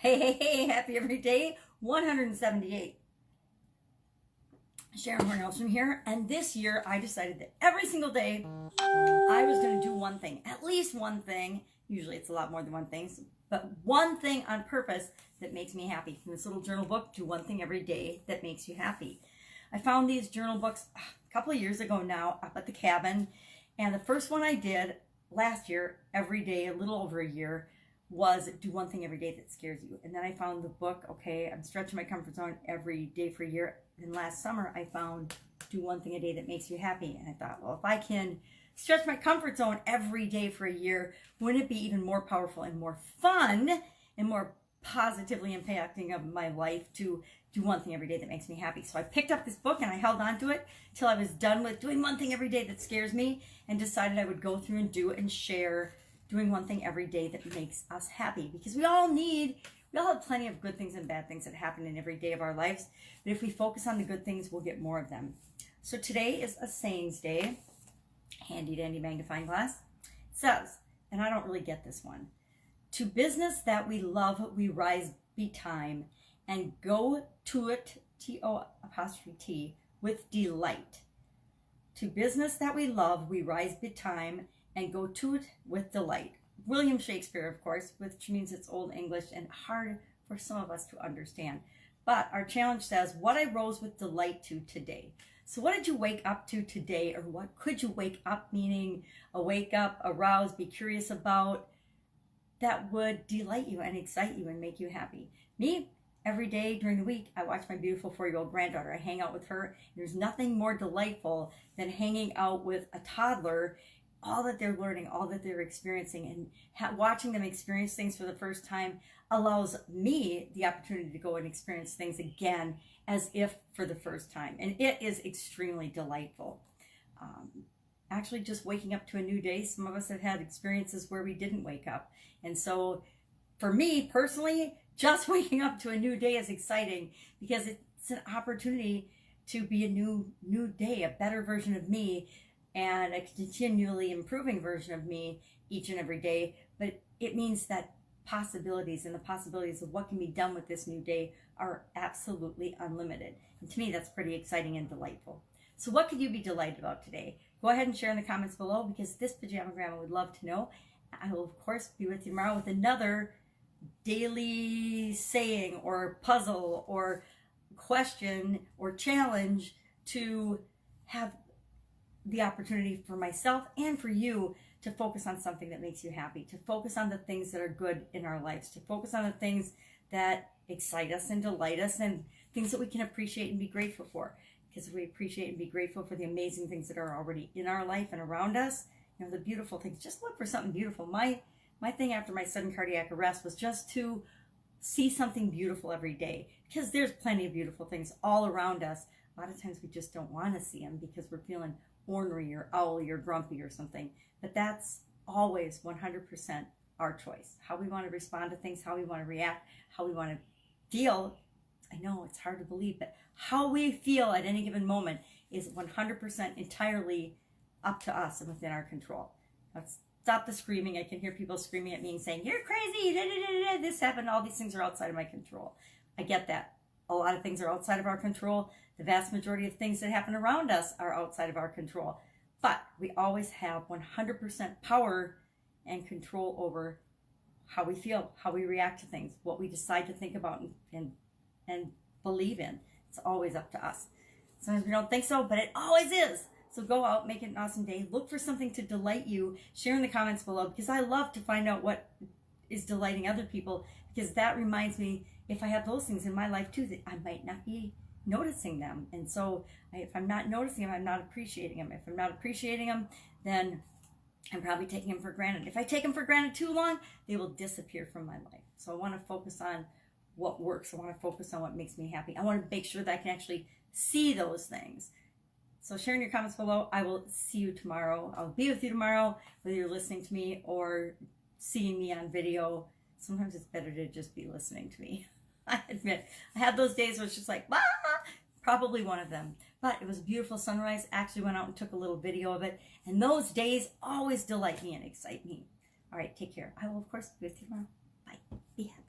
Hey, happy every day, 178. Sharon Horne-Ellstrom here, and this year I decided that every single day I was going to do one thing, at least one thing. Usually it's a lot more than one thing, but one thing on purpose that makes me happy. From this little journal book, do one thing every day that makes you happy. I found these journal books a couple of years ago now up at the cabin, and the first one I did last year, every day, a little over a year, was do one thing every day that scares you. And then I found the book, okay, I'm stretching my comfort zone every day for a year. And last summer I found do one thing a day that makes you happy. And I thought, well, if I can stretch my comfort zone every day for a year, wouldn't it be even more powerful and more fun and more positively impacting of my life to do one thing every day that makes me happy? So I picked up this book and I held on to it till I was done with doing one thing every day that scares me, and decided I would go through and do it and share doing one thing every day that makes us happy. Because we all have plenty of good things and bad things that happen in every day of our lives. But if we focus on the good things, we'll get more of them. So today is a sayings day. Handy dandy magnifying glass. It says, and I don't really get this one, to business that we love, we rise betime and go to it, T-O''T, with delight. To business that we love, we rise betime and go to it with delight. William Shakespeare, of course, which means it's Old English and hard for some of us to understand. But our challenge says, what I rose with delight to today. So what did you wake up to today? Or what could you wake up, meaning a wake up, arouse, be curious about, that would delight you and excite you and make you happy? Me, every day during the week, I watch my beautiful 4-year-old granddaughter. I hang out with her. There's nothing more delightful than hanging out with a toddler, all that they're learning, all that they're experiencing, and watching them experience things for the first time allows me the opportunity to go and experience things again as if for the first time. And it is extremely delightful. Actually, just waking up to a new day, some of us have had experiences where we didn't wake up. And so for me personally, just waking up to a new day is exciting because it's an opportunity to be a new day, a better version of me, and a continually improving version of me each and every day. But it means that possibilities and the possibilities of what can be done with this new day are absolutely unlimited. And to me, that's pretty exciting and delightful. So what could you be delighted about today? Go ahead and share in the comments below, because this pajama grandma would love to know. I will, of course, be with you tomorrow with another daily saying or puzzle or question or challenge to have the opportunity for myself and for you to focus on something that makes you happy, to focus on the things that are good in our lives, to focus on the things that excite us and delight us, and things that we can appreciate and be grateful for. Because if we appreciate and be grateful for the amazing things that are already in our life and around us, you know, the beautiful things, just look for something beautiful. My thing after my sudden cardiac arrest was just to see something beautiful every day, because there's plenty of beautiful things all around us. A lot of times we just don't want to see them because we're feeling ornery or owly or grumpy or something. But that's always 100% our choice. How we want to respond to things, how we want to react, how we want to feel. I know it's hard to believe, but how we feel at any given moment is 100% entirely up to us and within our control. Let's stop the screaming. I can hear people screaming at me and saying, you're crazy, da, da, da, da, this happened, all these things are outside of my control. I get that. A lot of things are outside of our control. The vast majority of things that happen around us are outside of our control. But we always have 100% power and control over how we feel, how we react to things, what we decide to think about and believe in. It's always up to us. Sometimes we don't think so, but it always is. So go out, make it an awesome day. Look for something to delight you. Share in the comments below, because I love to find out what is delighting other people, because that reminds me, if I have those things in my life too, that I might not be noticing them. And so if I'm not noticing them, I'm not appreciating them. If I'm not appreciating them, then I'm probably taking them for granted. If I take them for granted too long, they will disappear from my life. So I want to focus on what works. I want to focus on what makes me happy. I want to make sure that I can actually see those things. So share in your comments below. I will see you tomorrow. I'll be with you tomorrow, whether you're listening to me or seeing me on video. Sometimes it's better to just be listening to me. I admit, I have those days where it's just like, probably one of them. But it was a beautiful sunrise. Actually went out and took a little video of it. And those days always delight me and excite me. All right, take care. I will, of course, be with you tomorrow. Bye. Be happy.